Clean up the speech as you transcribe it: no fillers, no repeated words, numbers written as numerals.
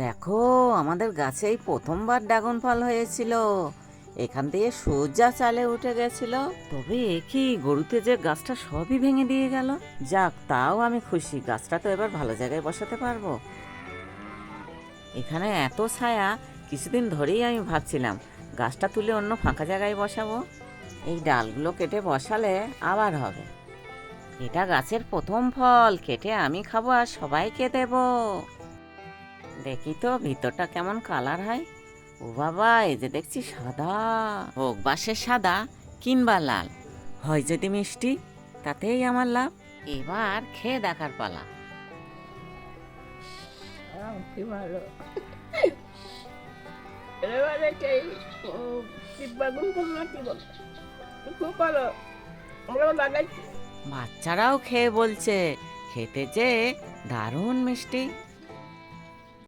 দেখো, আমাদের গাছে এই প্রথমবার ড্রাগন ফল হয়েছিল। এখান থেকে সোজা চালে উঠে গেছিল। তবে এ কি, গরুতে যে গাছটা সবই ভেঙে দিয়ে গেল। যাক, তাও আমি খুশি, গাছটা তো এবার ভালো জায়গায় বসাতে পারবো। এখানে এত ছায়া, কিছুদিন ধরেই আমি ভাবছিলাম গাছটা তুলে অন্য ফাঁকা জায়গায় বসাবো। এই ডালগুলো কেটে বসালে আবার হবে। এটা গাছের প্রথম ফল, কেটে আমি খাবো আর সবাইকে দেবো। দেখি তো ভিতরটা কেমন কালার হয়। ও বাবা, এই যে দেখছি সাদা। হোক বাসের সাদা কিংবা লাল, হয় যদি মিষ্টি, তাতেই আমার লাভ। এবার খেয়ে দেখার পালা। কি ভালো। এবারে সেই শিব বেগুন করলো না, কি বলো, খুব ভালো, আমরাও লাগাইছি। বাচ্চারাও খেয়ে বলছে খেতে যে দারুণ মিষ্টি।